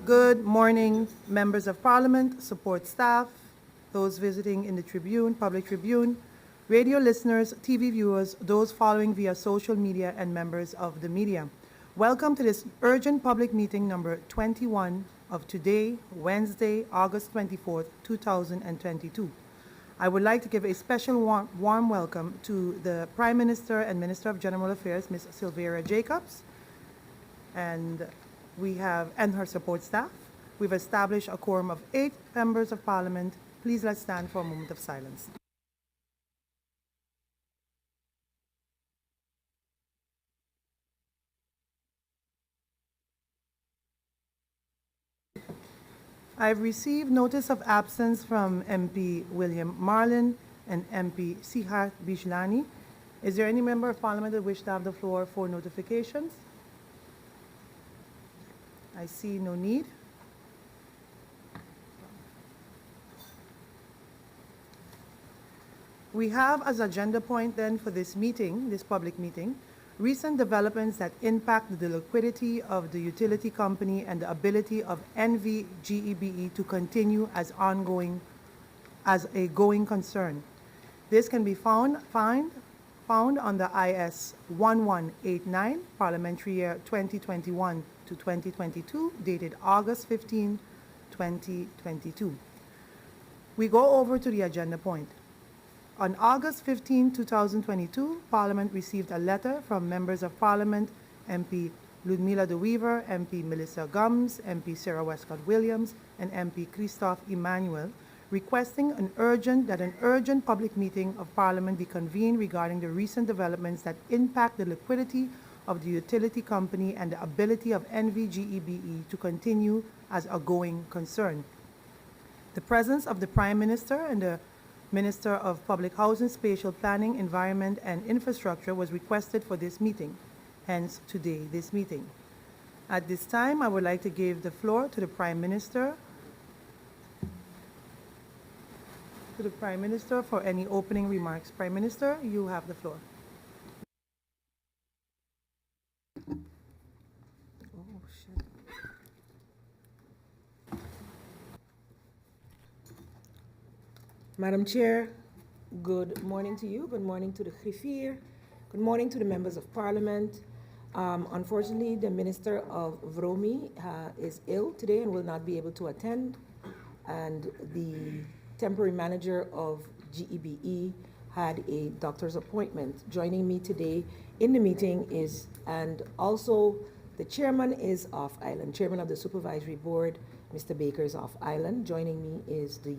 Good morning, members of Parliament, support staff, those visiting in the Tribune, Public Tribune, radio listeners, TV viewers, those following via social media, and members of the media. Welcome to this urgent public meeting number 21 of today, Wednesday, August 24th, 2022. I would like to give a special warm welcome to the Prime Minister and Minister of General Affairs, Ms. Sylvia Jacobs, and her support staff. We've established a quorum of 8 members of Parliament. Please let's stand for a moment of silence. I've received notice of absence from MP William Marlin and MP Sihat Bijlani. Is there any member of Parliament that wishes to have the floor for notifications? I see no need. We have as agenda point then for this meeting, this public meeting, recent developments that impact the liquidity of the utility company and the ability of NVGEBE to continue as a going concern. This can be found on the IS 1189, Parliamentary Year 2021 to 2022, dated August 15, 2022. We go over to the agenda point. On August 15, 2022, Parliament received a letter from members of Parliament, MP Ludmila De Weaver, MP Melissa Gums, MP Sarah Westcott Williams, and MP Christophe Emmanuel, requesting an urgent public meeting of Parliament be convened regarding the recent developments that impact the liquidity of the utility company and the ability of NVGEBE to continue as a going concern. The presence of the Prime Minister and the Minister of Public Housing, Spatial Planning, Environment and Infrastructure was requested for this meeting, hence today, this meeting. At this time, I would like to give the floor to the Prime Minister for any opening remarks. Prime Minister, you have the floor. Madam Chair, good morning to you. Good morning to the Griffier. Good morning to the members of Parliament. Unfortunately, the Minister of Vromi is ill today and will not be able to attend. And the temporary manager of GEBE had a doctor's appointment. Joining me today in the meeting and also the chairman is off island. Chairman of the Supervisory Board, Mr. Baker, is off island. Joining me is the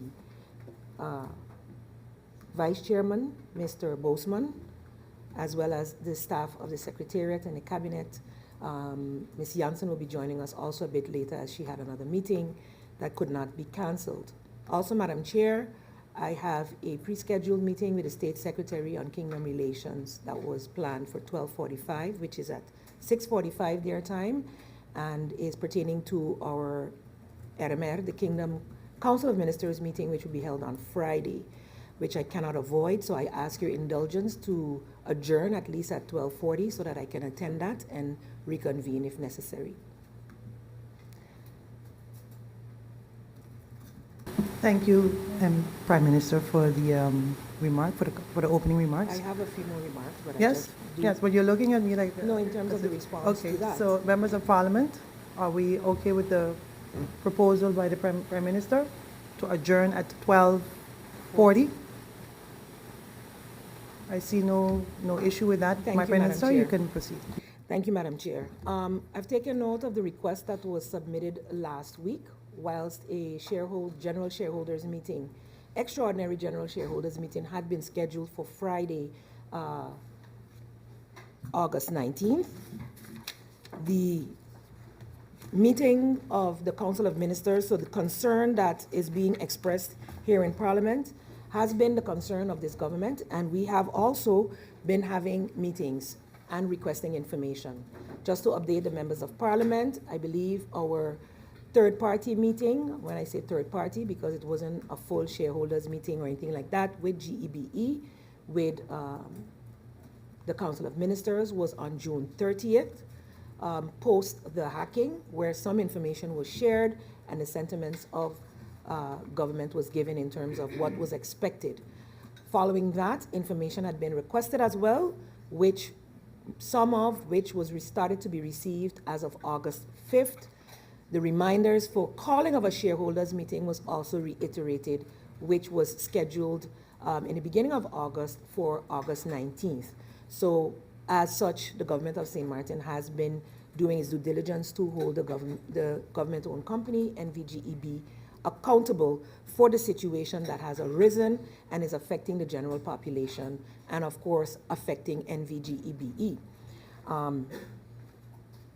Vice Chairman, Mr. Bosman, as well as the staff of the Secretariat and the Cabinet. Ms. Janssen will be joining us also a bit later as she had another meeting that could not be cancelled. Also, Madam Chair, I have a pre-scheduled meeting with the State Secretary on Kingdom Relations that was planned for 12:45, which is at 6:45 their time, and is pertaining to our RMR, the Kingdom Council of Ministers meeting, which will be held on Friday, which I cannot avoid. So I ask your indulgence to adjourn at least at 12:40 so that I can attend that and reconvene if necessary. Thank you, Prime Minister, for the for the opening remarks. I have a few more remarks, but yes, but you're looking at me like no, in terms of the response okay, to that. So members of Parliament, are we okay with the proposal by the Prime Minister to adjourn at 12:40? I see no issue with that. Thank My you, Prime Madam Minister, Chair. you can proceed. Thank you, Madam Chair. I've taken note of the request that was submitted last week whilst a general shareholders meeting, extraordinary general shareholders meeting had been scheduled for Friday, August 19th. The meeting of the Council of Ministers, so the concern that is being expressed here in Parliament has been the concern of this government, and we have also been having meetings and requesting information. Just to update the members of Parliament, I believe our third-party meeting, when I say third-party, because it wasn't a full shareholders meeting or anything like that, with GEBE, with the Council of Ministers, was on June 30th. post the hacking, where some information was shared and the sentiments of government was given in terms of what was expected. Following that, information had been requested as well, which some of which was started to be received as of August 5th. The reminders for calling of a shareholders meeting was also reiterated, which was scheduled in the beginning of August for August 19th. So as such, the government of St. Martin has been doing its due diligence to hold the government-owned company, NVGEB, accountable for the situation that has arisen and is affecting the general population and, of course, affecting NVGEBE.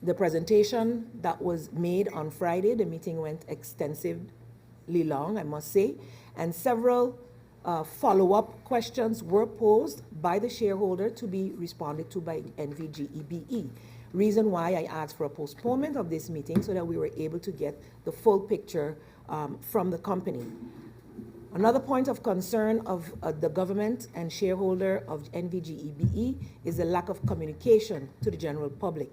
The presentation that was made on Friday, the meeting went extensively long, I must say, and several follow-up questions were posed by the shareholder to be responded to by NVGEBE. Reason why I asked for a postponement of this meeting so that we were able to get the full picture from the company. Another point of concern of the government and shareholder of NVGEBE is the lack of communication to the general public.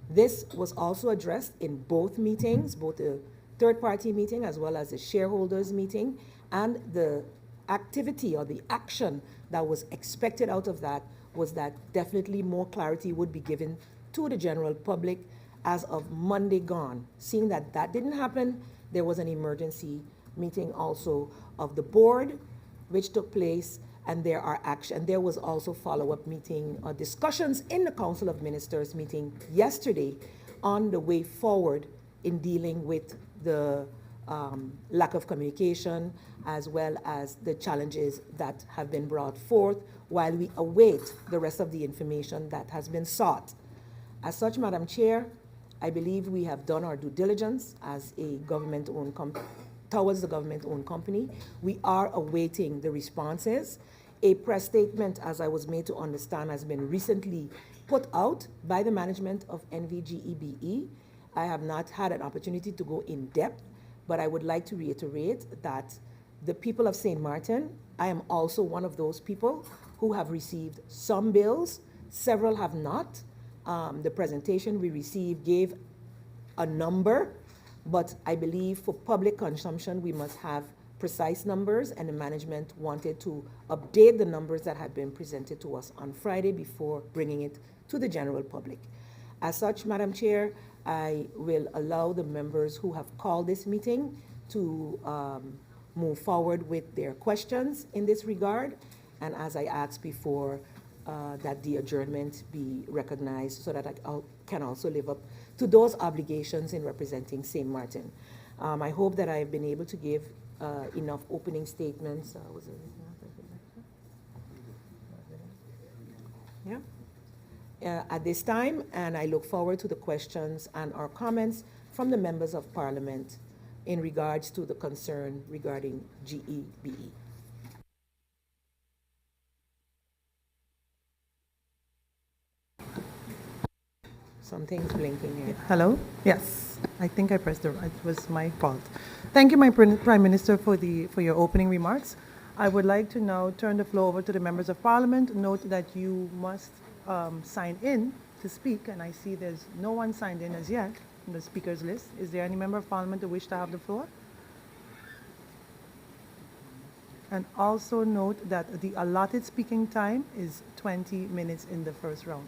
This was also addressed in both meetings, both the third-party meeting as well as the shareholders meeting, and the activity or the action that was expected out of that was that definitely more clarity would be given to the general public as of Monday gone. Seeing that that didn't happen, there was an emergency meeting also of the board, which took place, and there was also follow-up meeting discussions in the Council of Ministers meeting yesterday on the way forward in dealing with the lack of communication as well as the challenges that have been brought forth while we await the rest of the information that has been sought. As such, Madam Chair, I believe we have done our due diligence as a government-owned company, towards the government-owned company. We are awaiting the responses. A press statement, as I was made to understand, has been recently put out by the management of NVGEBE. I have not had an opportunity to go in depth, but I would like to reiterate that the people of St. Martin, I am also one of those people who have received some bills, several have not. The presentation we received gave a number, but I believe for public consumption, we must have precise numbers, and the management wanted to update the numbers that had been presented to us on Friday before bringing it to the general public. As such, Madam Chair, I will allow the members who have called this meeting to move forward with their questions in this regard, and as I asked before, that the adjournment be recognized so that I can also live up to those obligations in representing St. Martin. I hope that I have been able to give enough opening statements. At this time, and I look forward to the questions and our comments from the members of Parliament in regards to the concern regarding GEBE. Something's blinking here. Hello? Yes, I think I pressed it was my fault. Thank you, my Prime Minister, for your opening remarks. I would like to now turn the floor over to the members of Parliament. Note that you must sign in to speak, and I see there's no one signed in as yet in the speakers list. Is there any member of Parliament who wish to have the floor? And also note that the allotted speaking time is 20 minutes in the first round.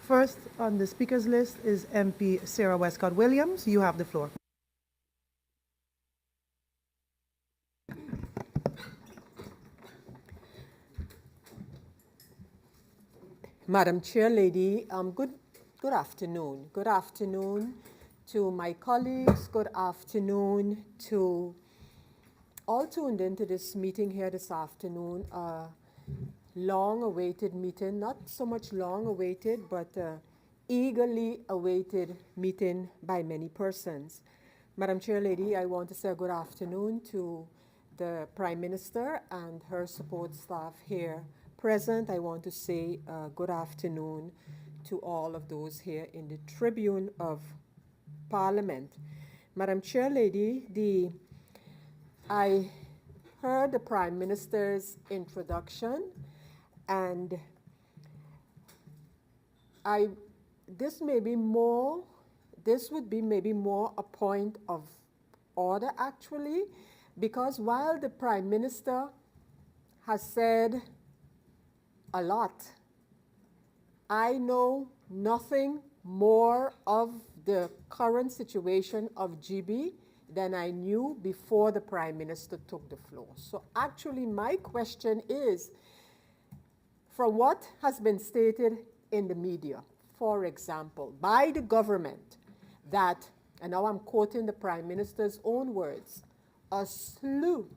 First on the speakers list is MP Sarah Westcott Williams. You have the floor. Madam Chair Lady, good afternoon. Good afternoon to my colleagues. Good afternoon to all tuned into this meeting here this afternoon, a long-awaited meeting, not so much long-awaited, but eagerly awaited meeting by many persons. Madam Chair Lady, I want to say good afternoon to the Prime Minister and her support staff here present. I want to say good afternoon to all of those here in the Tribune of Parliament. Madam Chair Lady, I heard the Prime Minister's introduction, and this would be maybe more a point of order actually, because while the Prime Minister has said a lot, I know nothing more of the current situation of GB than I knew before the Prime Minister took the floor. So actually my question is, from what has been stated in the media, for example, by the government, that, and now I'm quoting the Prime Minister's own words, a slew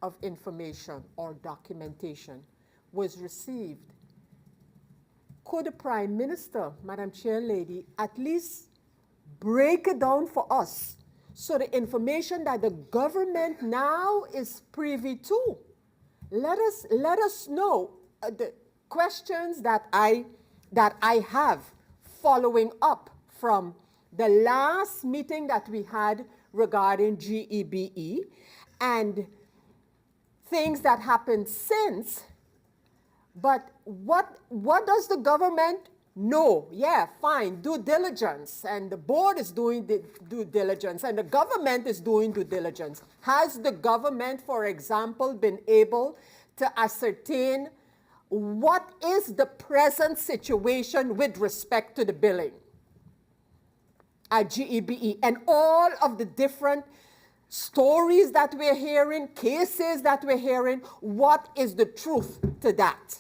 of information or documentation was received. Could the Prime Minister, Madam Chair Lady, at least break it down for us so the information that the government now is privy to, let us know the questions that I have following up from the last meeting that we had regarding GEBE and things that happened since. But what does the government know? Yeah, fine, due diligence, and the board is doing the due diligence, and the government is doing due diligence. Has the government, for example, been able to ascertain what is the present situation with respect to the billing at GEBE and all of the different stories that we're hearing, cases that we're hearing? What is the truth to that?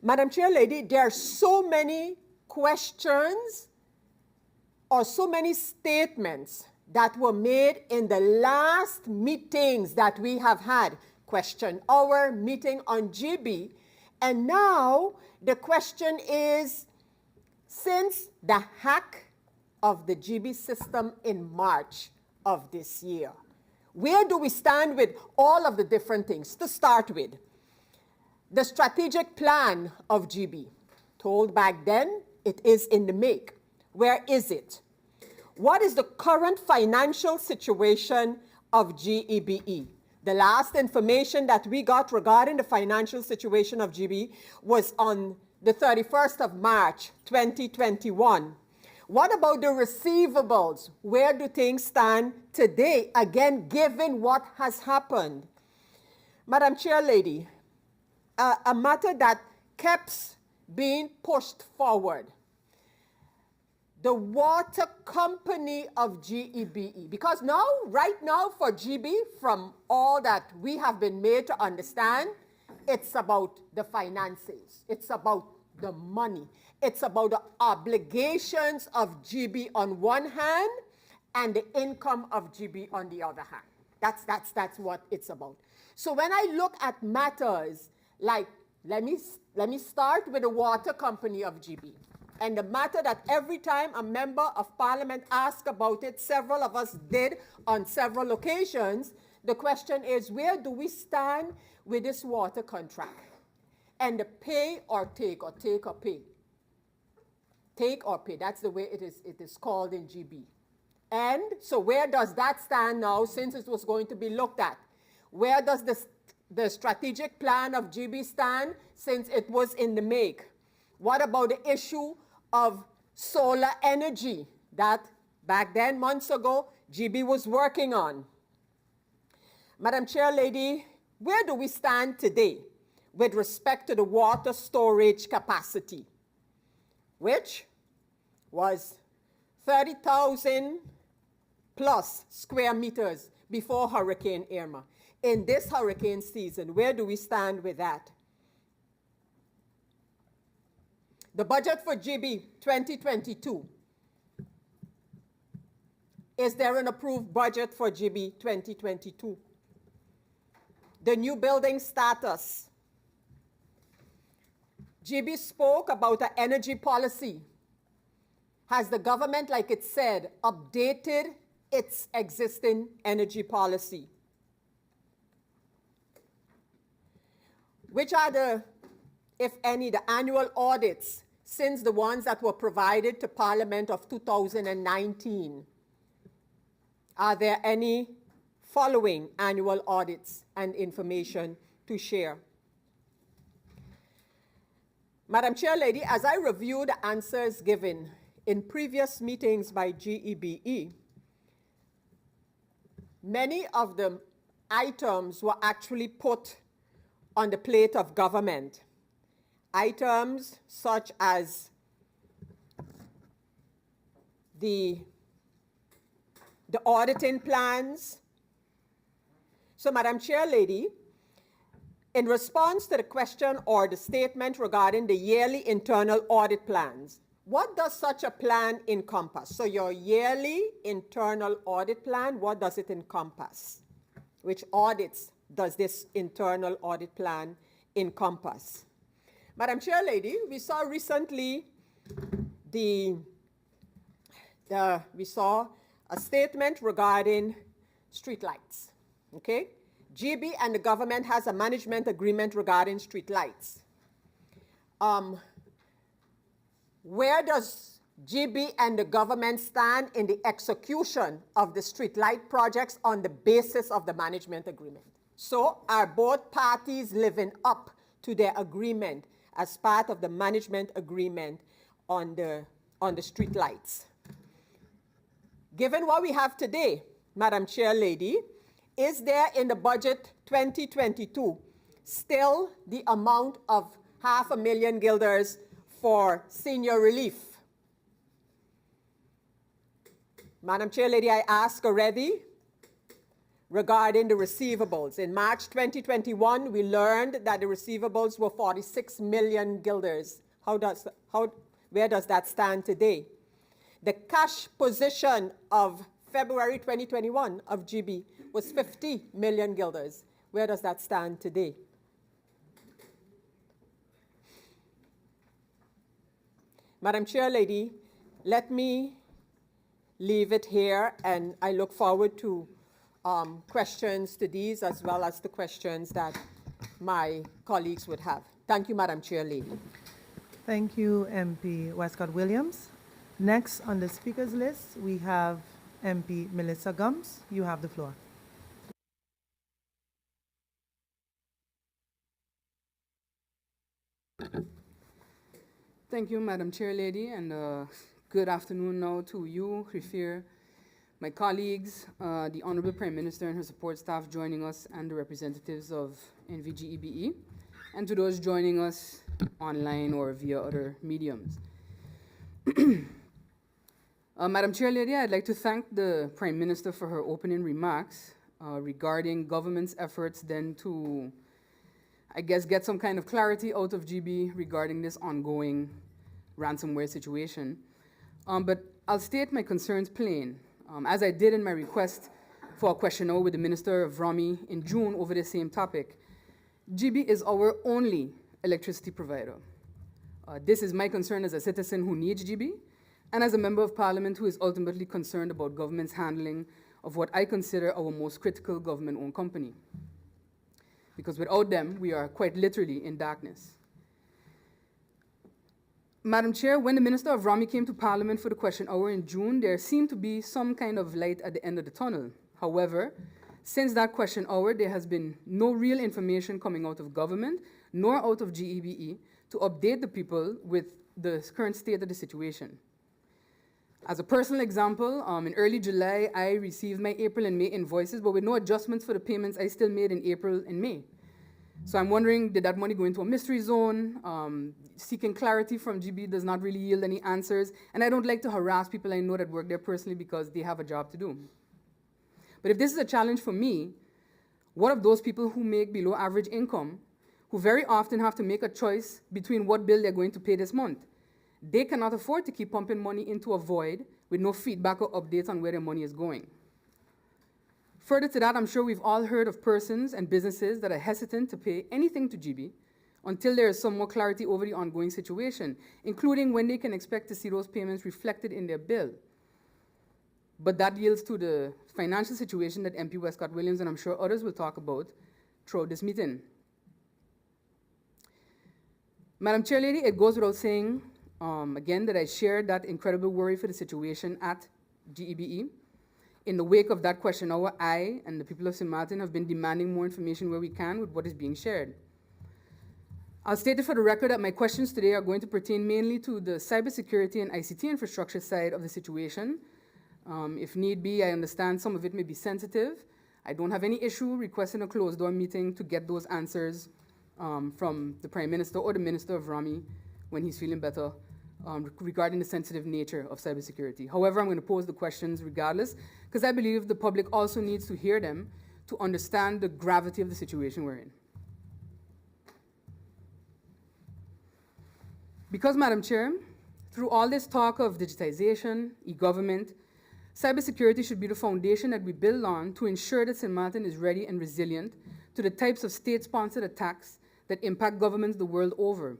Madam Chair Lady, there are so many questions or so many statements that were made in the last meetings that we have had. Question hour, meeting on GB. And now the question is, since the hack of the GB system in March of this year, where do we stand with all of the different things? To start with, the strategic plan of GB, told back then it is in the make. Where is it? What is the current financial situation of GEBE? The last information that we got regarding the financial situation of GB was on the 31st of March, 2021. What about the receivables? Where do things stand today? Again, given what has happened. Madam Chair Lady, a matter that kept being pushed forward. The water company of GEBE. Because now, right now for GB, from all that we have been made to understand, it's about the finances. It's about the money. It's about the obligations of GB on one hand and the income of GB on the other hand. That's what it's about. So when I look at matters like, let me start with the water company of GB. And the matter that every time a member of parliament asks about it, several of us did on several occasions, the question is, where do we stand with this water contract? And the pay or take, or take or pay. Take or pay, that's the way it is called in GB. And so where does that stand now, since it was going to be looked at? Where does the strategic plan of GB stand, since it was in the make? What about the issue of solar energy that back then, months ago, GB was working on? Madam Chair Lady, where do we stand today with respect to the water storage capacity, which was 30,000 plus square meters before Hurricane Irma? In this hurricane season, where do we stand with that? The budget for GB 2022 Is there an approved budget for GB 2022? The new building status. GB spoke about an energy policy. Has the government, like it said, updated its existing energy policy? Which are the, if any, the annual audits since the ones that were provided to Parliament of 2019? Are there any following annual audits and information to share? Madam Chair Lady, as I review the answers given in previous meetings by GEBE, many of the items were actually put on the plate of government. Items such as the auditing plans. So, Madam Chair Lady, in response to the question or the statement regarding the yearly internal audit plans, what does such a plan encompass? So your yearly internal audit plan, what does it encompass? Which audits does this internal audit plan encompass? Madam Chair Lady, we saw recently we saw a statement regarding streetlights, okay? GB and the government has a management agreement regarding streetlights. Where does GB and the government stand in the execution of the streetlight projects on the basis of the management agreement? So are both parties living up to their agreement as part of the management agreement on the streetlights? Given what we have today, Madam Chair Lady, is there in the budget 2022 still the amount of 500,000 guilders for senior relief? Madam Chair Lady, I asked already regarding the receivables. In March 2021, we learned that the receivables were 46 million guilders. Where does that stand today? The cash position of February 2021 of GB was 50 million guilders. Where does that stand today? Madam Chair Lady, let me leave it here, and I look forward to questions to these as well as the questions that my colleagues would have. Thank you, Madam Chair Lady. Thank you, MP Westcott Williams. Next on the speakers list, we have MP Melissa Gums. You have the floor. Thank you, Madam Chair Lady, and good afternoon now to you, Rifir, my colleagues, the Honorable Prime Minister and her support staff joining us, and the representatives of NVGEBE, and to those joining us online or via other mediums. Madam Chair Lady, I'd like to thank the Prime Minister for her opening remarks regarding government's efforts then to, I guess, get some kind of clarity out of GB regarding this ongoing ransomware situation. But I'll state my concerns plain, as I did in my request for a question hour with the Minister of ROMI in June over the same topic. GB is our only electricity provider. This is my concern as a citizen who needs GB, and as a member of Parliament who is ultimately concerned about government's handling of what I consider our most critical government-owned company. Because without them, we are quite literally in darkness. Madam Chair, when the Minister of ROMI came to Parliament for the question hour in June, there seemed to be some kind of light at the end of the tunnel. However, since that question hour, there has been no real information coming out of government, nor out of GEBE, to update the people with the current state of the situation. As a personal example, in early July, I received my April and May invoices, but with no adjustments for the payments I still made in April and May. So I'm wondering, did that money go into a mystery zone? Seeking clarity from GB does not really yield any answers, and I don't like to harass people I know that work there personally because they have a job to do. But if this is a challenge for me, what of those people who make below average income, who very often have to make a choice between what bill they're going to pay this month? They cannot afford to keep pumping money into a void with no feedback or updates on where their money is going. Further to that, I'm sure we've all heard of persons and businesses that are hesitant to pay anything to GB until there is some more clarity over the ongoing situation, including when they can expect to see those payments reflected in their bill. But that yields to the financial situation that MP Westcott Williams and I'm sure others will talk about throughout this meeting. Madam Chair Lady, it goes without saying, again, that I share that incredible worry for the situation at GEBE. In the wake of that question hour, I and the people of St. Martin have been demanding more information where we can with what is being shared. I'll state it for the record that my questions today are going to pertain mainly to the cybersecurity and ICT infrastructure side of the situation. If need be, I understand some of it may be sensitive. I don't have any issue requesting a closed-door meeting to get those answers from the Prime Minister or the Minister of RAMI when he's feeling better regarding the sensitive nature of cybersecurity. However, I'm going to pose the questions regardless because I believe the public also needs to hear them to understand the gravity of the situation we're in. Because, Madam Chair, through all this talk of digitization, e-government, cybersecurity should be the foundation that we build on to ensure that St. Martin is ready and resilient to the types of state-sponsored attacks that impact governments the world over.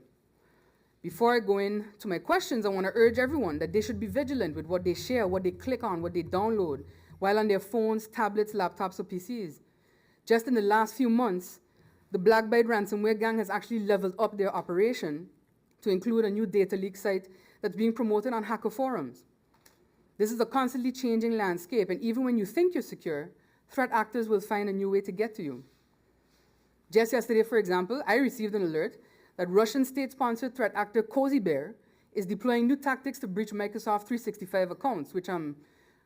Before I go into my questions, I want to urge everyone that they should be vigilant with what they share, what they click on, what they download, while on their phones, tablets, laptops, or PCs. Just in the last few months, the Black Byte ransomware gang has actually leveled up their operation to include a new data leak site that's being promoted on hacker forums. This is a constantly changing landscape, and even when you think you're secure, threat actors will find a new way to get to you. Just yesterday, for example, I received an alert that Russian state-sponsored threat actor Cozy Bear is deploying new tactics to breach Microsoft 365 accounts, which I'm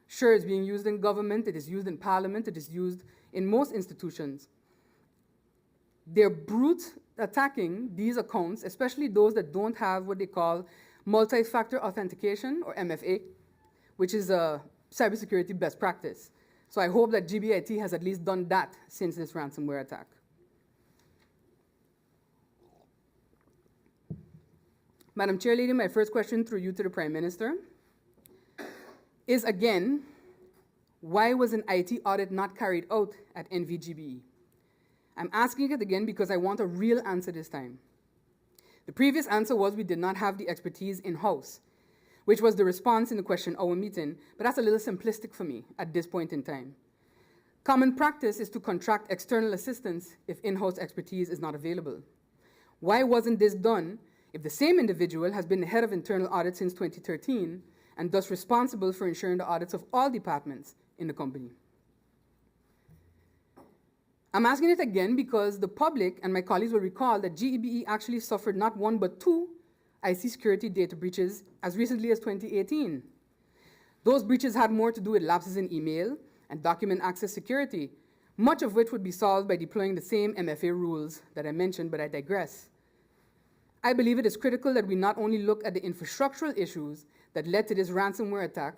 sure is being used in government, it is used in parliament, it is used in most institutions. They're brute attacking these accounts, especially those that don't have what they call multi-factor authentication, or MFA, which is a cybersecurity best practice. So I hope that GBIT has at least done that since this ransomware attack. Madam Chair Lady, my first question through you to the Prime Minister is again, why was an IT audit not carried out at NVGBE? I'm asking it again because I want a real answer this time. The previous answer was we did not have the expertise in-house, which was the response in the question hour meeting, but that's a little simplistic for me at this point in time. Common practice is to contract external assistance if in-house expertise is not available. Why wasn't this done if the same individual has been the head of internal audit since 2013 and thus responsible for ensuring the audits of all departments in the company? I'm asking it again because the public and my colleagues will recall that GEBE actually suffered not one but two IC security data breaches as recently as 2018. Those breaches had more to do with lapses in email and document access security, much of which would be solved by deploying the same MFA rules that I mentioned, but I digress. I believe it is critical that we not only look at the infrastructural issues that led to this ransomware attack,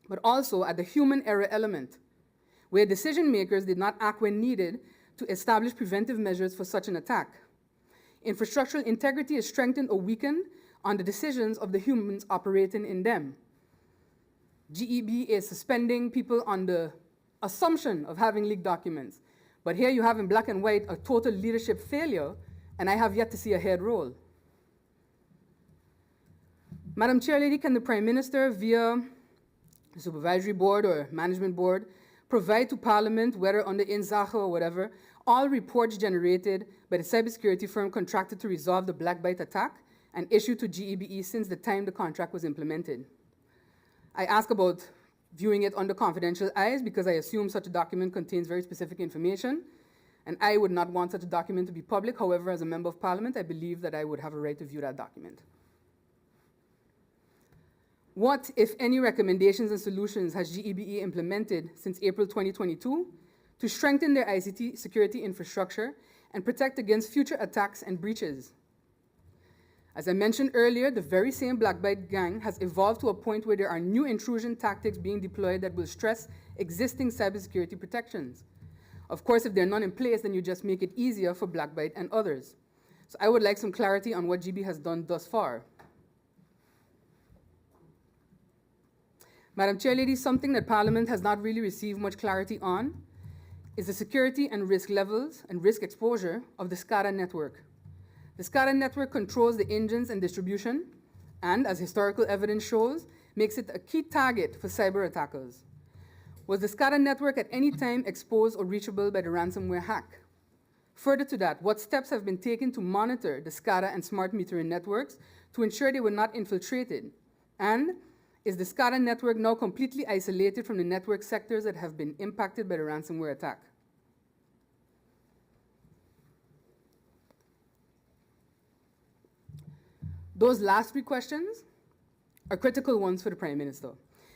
but also at the human error element, where decision makers did not act when needed to establish preventive measures for such an attack. Infrastructural integrity is strengthened or weakened on the decisions of the humans operating in them. GEB is suspending people on the assumption of having leaked documents. But here you have in black and white a total leadership failure, and I have yet to see a head roll. Madam Chair Lady, can the Prime Minister, via the Supervisory Board or Management Board, provide to Parliament, whether under INZACHA or whatever, all reports generated by the cybersecurity firm contracted to resolve the Black Byte attack and issued to GEBE since the time the contract was implemented? I ask about viewing it under confidential eyes because I assume such a document contains very specific information, and I would not want such a document to be public. However, as a member of Parliament, I believe that I would have a right to view that document. What, if any, recommendations and solutions has GEBE implemented since April 2022 to strengthen their ICT security infrastructure and protect against future attacks and breaches? As I mentioned earlier, the very same Black Byte gang has evolved to a point where there are new intrusion tactics being deployed that will stress existing cybersecurity protections. Of course, if there are none in place, then you just make it easier for Black Byte and others. So I would like some clarity on what GB has done thus far. Madam Chair Lady, something that Parliament has not really received much clarity on is the security and risk levels and risk exposure of the SCADA network. The SCADA network controls the engines and distribution, and as historical evidence shows, makes it a key target for cyber attackers. Was the SCADA network at any time exposed or reachable by the ransomware hack? Further to that, what steps have been taken to monitor the SCADA and smart metering networks to ensure they were not infiltrated? And is the SCADA network now completely isolated from the network sectors that have been impacted by the ransomware attack? Those last three questions are critical ones for the Prime Minister,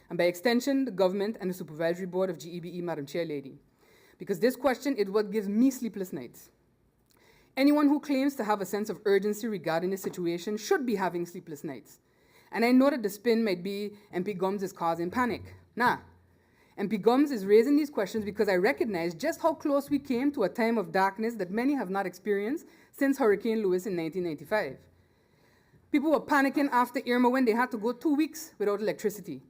and by extension, the government and the Supervisory Board of GEBE, Madam Chair Lady. Because this question is what gives me sleepless nights. Anyone who claims to have a sense of urgency regarding the situation should be having sleepless nights. And I know that the spin might be MP Gums is causing panic. Nah. MP Gums is raising these questions because I recognize just how close we came to a time of darkness that many have not experienced since Hurricane Lewis in 1995. People were panicking after Irma when they had to go 2 weeks without electricity.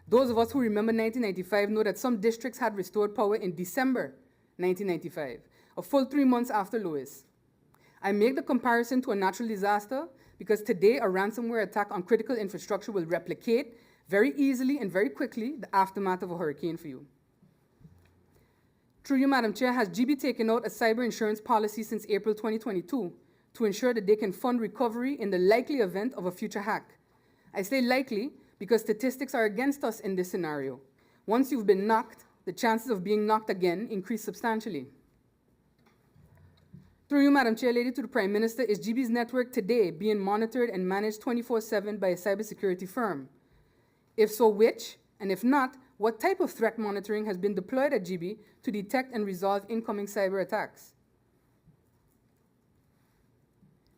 Those of us who remember 1995 know that some districts had restored power in December 1995, a full 3 months after Lewis. I make the comparison to a natural disaster because today a ransomware attack on critical infrastructure will replicate very easily and very quickly the aftermath of a hurricane for you. Through you, Madam Chair, has GB taken out a cyber insurance policy since April 2022 to ensure that they can fund recovery in the likely event of a future hack? I say likely because statistics are against us in this scenario. Once you've been knocked, the chances of being knocked again increase substantially. Through you, Madam Chair Lady, to the Prime Minister, is GB's network today being monitored and managed 24/7 by a cybersecurity firm? If so, which? And if not, what type of threat monitoring has been deployed at GB to detect and resolve incoming cyber attacks?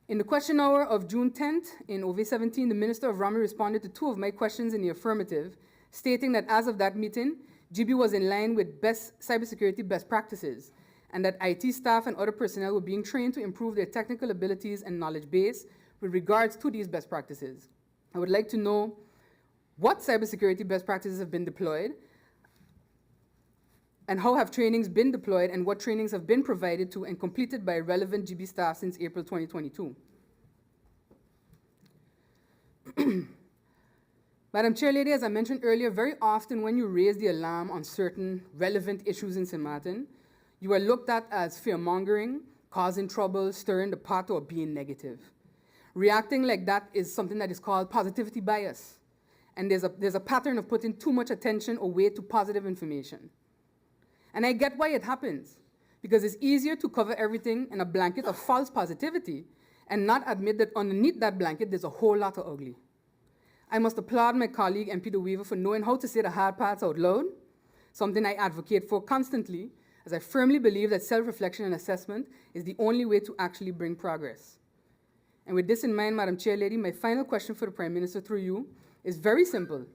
In the question hour of June 10th, in OV17, the Minister of Rami responded to 2 of my questions in the affirmative, stating that as of that meeting, GB was in line with cybersecurity best practices, and that IT staff and other personnel were being trained to improve their technical abilities and knowledge base with regards to these best practices. I would like to know what cybersecurity best practices have been deployed, and how have trainings been deployed, and what trainings have been provided to and completed by relevant GB staff since April 2022. Madam Chair Lady, as I mentioned earlier, very often when you raise the alarm on certain relevant issues in St. Martin, you are looked at as fear-mongering, causing trouble, stirring the pot, or being negative. Reacting like that is something that is called positivity bias. And there's a pattern of putting too much attention or weight to positive information. And I get why it happens, because it's easier to cover everything in a blanket of false positivity and not admit that underneath that blanket there's a whole lot of ugly. I must applaud my colleague MP De Weaver for knowing how to say the hard parts out loud, something I advocate for constantly, as I firmly believe that self-reflection and assessment is the only way to actually bring progress. And with this in mind, Madam Chair Lady, my final question for the Prime Minister through you is very simple.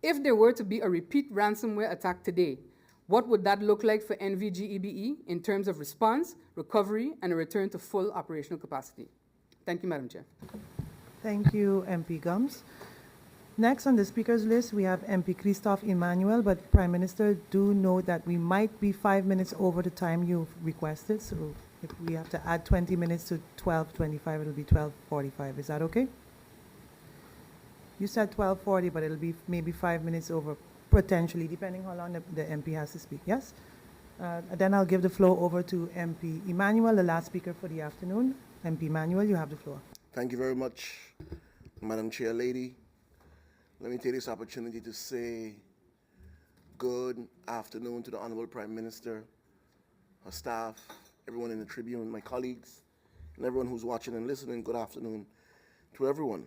If there were to be a repeat ransomware attack today, what would that look like for NVGEBE in terms of response, recovery, and a return to full operational capacity? Thank you, Madam Chair. Thank you, MP Gums. Next on the speakers list, we have MP Christophe Emmanuel, but Prime Minister, do note that we might be 5 minutes over the time you've requested, so if we have to add 20 minutes to 12:25, it'll be 12:45. Is that okay? You said 12:40, but it'll be maybe 5 minutes over, potentially, depending how long the MP has to speak. Yes? Then I'll give the floor over to MP Emmanuel, the last speaker for the afternoon. MP Emmanuel, you have the floor. Thank you very much, Madam Chair Lady. Let me take this opportunity to say good afternoon to the Honorable Prime Minister, her staff, everyone in the Tribune, my colleagues, and everyone who's watching and listening. Good afternoon to everyone.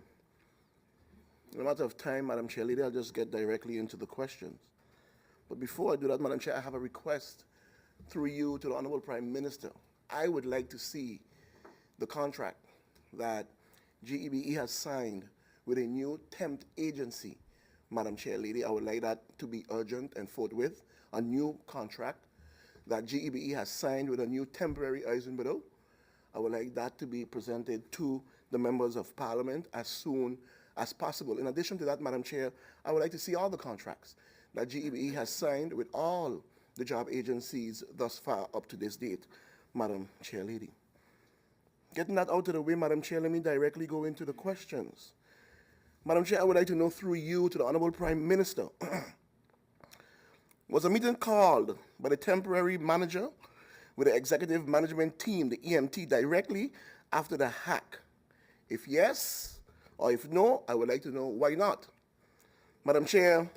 In a matter of time, Madam Chair Lady, I'll just get directly into the questions. But before I do that, Madam Chair, I have a request through you to the Honorable Prime Minister. I would like to see the contract that GEBE has signed with a new temp agency, Madam Chair Lady. I would like that to be urgent and forthwith. A new contract that GEBE has signed with a new temporary Eisenborough. I would like that to be presented to the members of Parliament as soon as possible. In addition to that, Madam Chair, I would like to see all the contracts that GEBE has signed with all the job agencies thus far up to this date, Madam Chair Lady. Getting that out of the way, Madam Chair, let me directly go into the questions. Madam Chair, I would like to know through you to the Honorable Prime Minister, was a meeting called by the temporary manager with the executive management team, the EMT, directly after the hack? If yes, or if no, I would like to know why not. Madam Chair,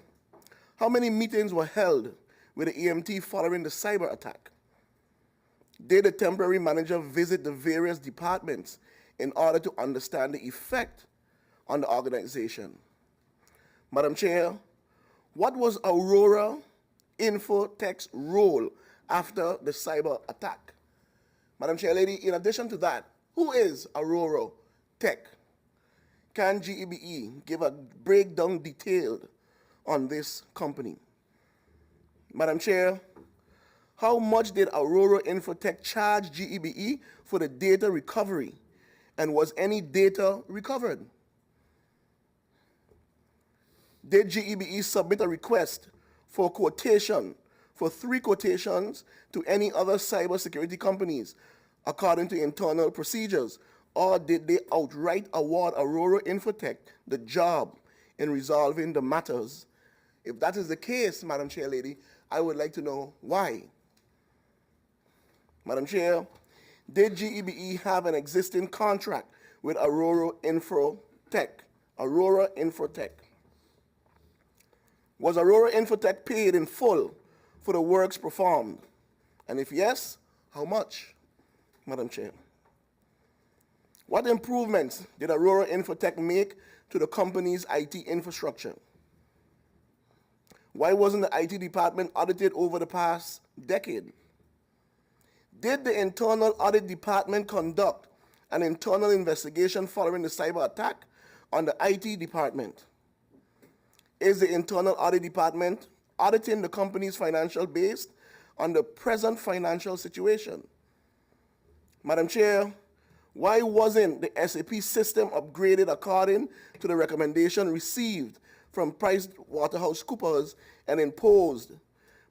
how many meetings were held with the EMT following the cyber attack? Did the temporary manager visit the various departments in order to understand the effect on the organization? Madam Chair, what was Aurora Infotech's role after the cyber attack? Madam Chair Lady, in addition to that, who is Aurora Tech? Can GEBE give a breakdown detailed on this company? Madam Chair, how much did Aurora Infotech charge GEBE for the data recovery, and was any data recovered? Did GEBE submit a request for quotation, for 3 quotations to any other cybersecurity companies according to internal procedures, or did they outright award Aurora Infotech the job in resolving the matters? If that is the case, Madam Chair Lady, I would like to know why. Madam Chair, did GEBE have an existing contract with Aurora Infotech? Aurora Infotech. Was Aurora Infotech paid in full for the works performed? And if yes, how much? Madam Chair. What improvements did Aurora Infotech make to the company's IT infrastructure? Why wasn't the IT department audited over the past decade? Did the internal audit department conduct an internal investigation following the cyber attack on the IT department? Is the internal audit department auditing the company's financial based on the present financial situation? Madam Chair, why wasn't the SAP system upgraded according to the recommendation received from PricewaterhouseCoopers and imposed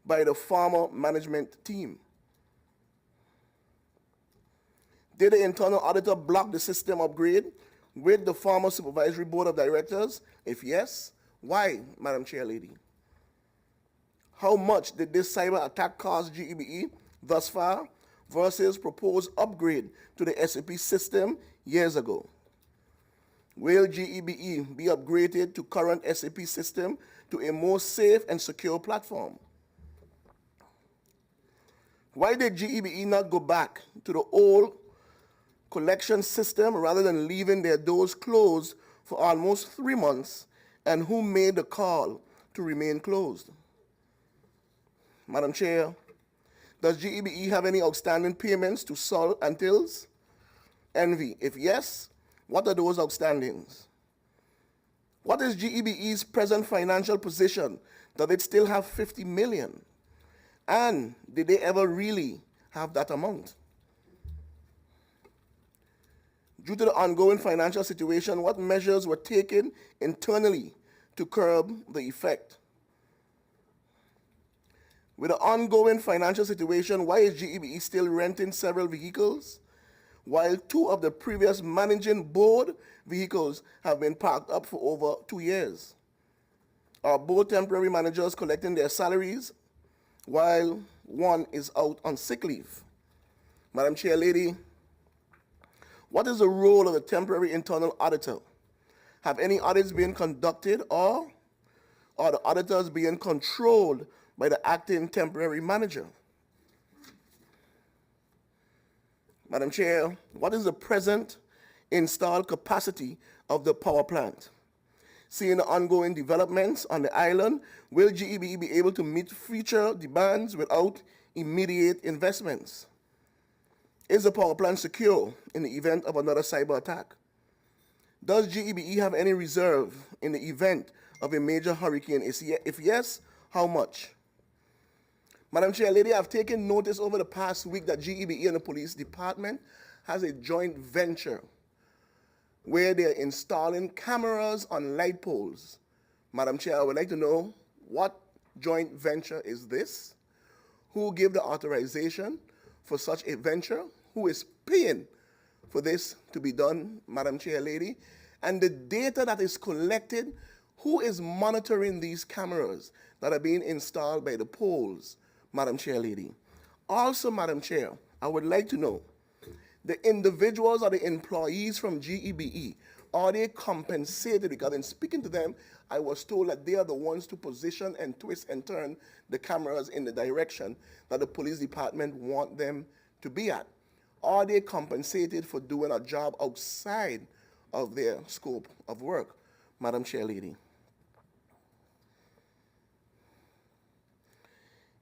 by the former management team? Did the internal auditor block the system upgrade with the former supervisory board of directors? If yes, why, Madam Chair Lady? How much did this cyber attack cost GEBE thus far versus proposed upgrade to the SAP system years ago? Will GEBE be upgraded to current SAP system to a more safe and secure platform? Why did GEBE not go back to the old collection system rather than leaving their doors closed for almost 3 months, and who made the call to remain closed? Madam Chair, does GEBE have any outstanding payments to Sol and Tills Envy? If yes, what are those outstandings? What is GEBE's present financial position? Does it still have 50 million? And did they ever really have that amount? Due to the ongoing financial situation, what measures were taken internally to curb the effect? With the ongoing financial situation, why is GEBE still renting several vehicles, while 2 of the previous managing board vehicles have been parked up for over 2 years? Are both temporary managers collecting their salaries, while one is out on sick leave? Madam Chair Lady, what is the role of the temporary internal auditor? Have any audits been conducted, or are the auditors being controlled by the acting temporary manager? Madam Chair, what is the present installed capacity of the power plant? Seeing the ongoing developments on the island, will GEBE be able to meet future demands without immediate investments? Is the power plant secure in the event of another cyber attack? Does GEBE have any reserve in the event of a major hurricane? If yes, how much? Madam Chair Lady, I've taken notice over the past week that GEBE and the police department has a joint venture where they're installing cameras on light poles. Madam Chair, I would like to know what joint venture is this? Who gave the authorization for such a venture? Who is paying for this to be done, Madam Chair Lady? And the data that is collected, who is monitoring these cameras that are being installed by the poles, Madam Chair Lady? Also, Madam Chair, I would like to know, the individuals or the employees from GEBE, are they compensated? Because in speaking to them, I was told that they are the ones to position and twist and turn the cameras in the direction that the police department want them to be at. Are they compensated for doing a job outside of their scope of work, Madam Chair Lady?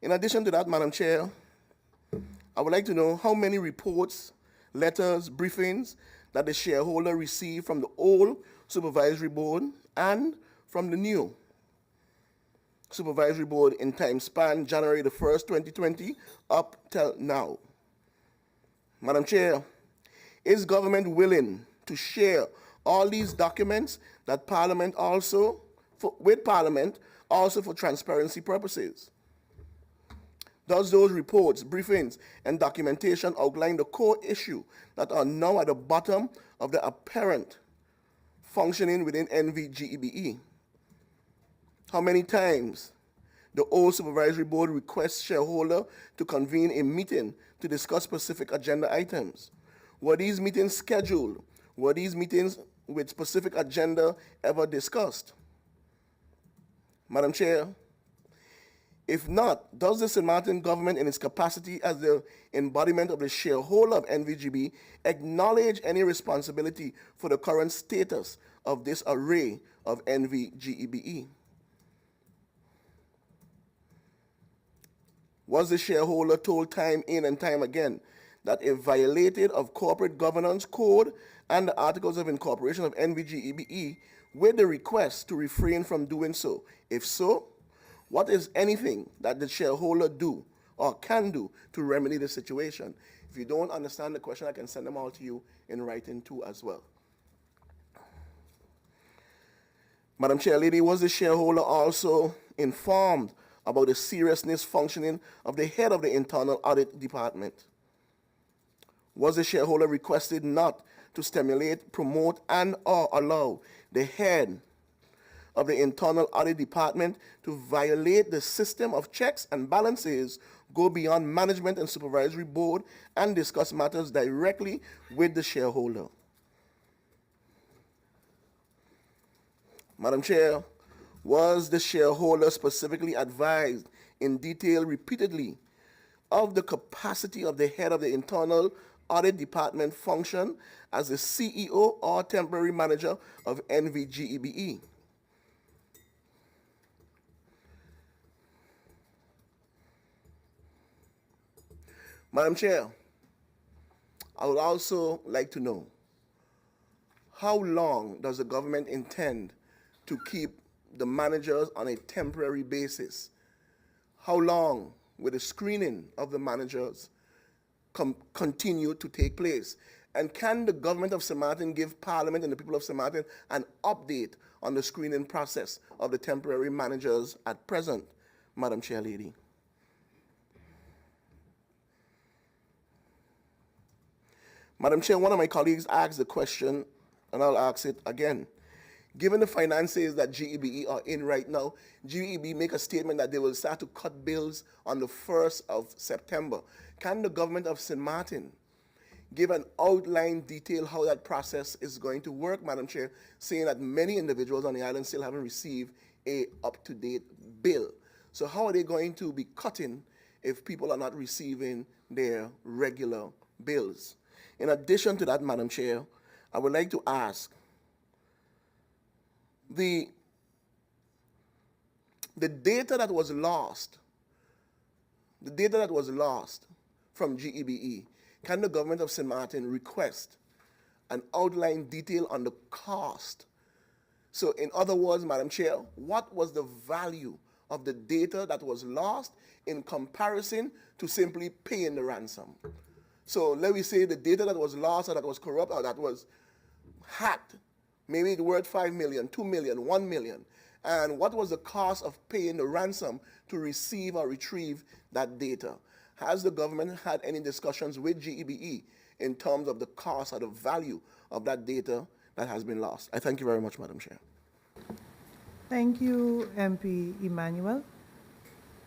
In addition to that, Madam Chair, I would like to know how many reports, letters, briefings that the shareholder received from the old supervisory board and from the new supervisory board in time span January the 1st, 2020 up till now. Madam Chair, is government willing to share all these documents that Parliament also, with Parliament, also for transparency purposes? Does those reports, briefings, and documentation outline the core issue that are now at the bottom of the apparent functioning within NVGEBE? How many times the old supervisory board requests shareholder to convene a meeting to discuss specific agenda items? Were these meetings scheduled? Were these meetings with specific agenda ever discussed? Madam Chair, if not, does the St. Martin government in its capacity as the embodiment of the shareholder of NVGB acknowledge any responsibility for the current status of this array of NVGEBE? Was the shareholder told time in and time again that if violated of corporate governance code and the articles of incorporation of NVGEBE with the request to refrain from doing so? If so, what is anything that the shareholder do or can do to remedy the situation? If you don't understand the question, I can send them all to you in writing too as well. Madam Chair Lady, was the shareholder also informed about the seriousness functioning of the head of the internal audit department? Was the shareholder requested not to stimulate, promote, and or allow the head of the internal audit department to violate the system of checks and balances, go beyond management and supervisory board, and discuss matters directly with the shareholder? Madam Chair, was the shareholder specifically advised in detail repeatedly of the capacity of the head of the internal audit department function as the CEO or temporary manager of NVGEBE? Madam Chair, I would also like to know, how long does the government intend to keep the managers on a temporary basis? How long will the screening of the managers continue to take place? And can the government of St. Martin give Parliament and the people of St. Martin an update on the screening process of the temporary managers at present, Madam Chair Lady? Madam Chair, one of my colleagues asked the question, and I'll ask it again. Given the finances that GEBE are in right now, GEBE make a statement that they will start to cut bills on the 1st of September. Can the government of St. Martin give an outline detail how that process is going to work, Madam Chair, saying that many individuals on the island still haven't received a up-to-date bill? So how are they going to be cutting if people are not receiving their regular bills? In addition to that, Madam Chair, I would like to ask, the data that was lost from GEBE, can the government of St. Martin request an outline detail on the cost? So in other words, Madam Chair, what was the value of the data that was lost in comparison to simply paying the ransom? So let me say the data that was lost or that was corrupt or that was hacked, maybe the word 5 million, 2 million, 1 million, and what was the cost of paying the ransom to receive or retrieve that data? Has the government had any discussions with GEBE in terms of the cost or the value of that data that has been lost? I thank you very much, Madam Chair. Thank you, MP Emmanuel.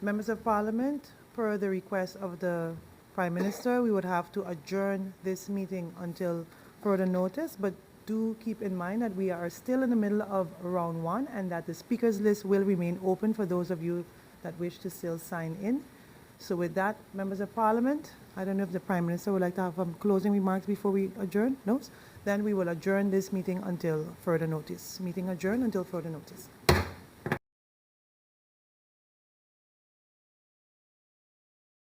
Members of Parliament, per the request of the Prime Minister, we would have to adjourn this meeting until further notice, but do keep in mind that we are still in the middle of round one and that the speakers list will remain open for those of you that wish to still sign in. So with that, members of Parliament, I don't know if the Prime Minister would like to have closing remarks before we adjourn. No? Then we will adjourn this meeting until further notice. Meeting adjourned until further notice.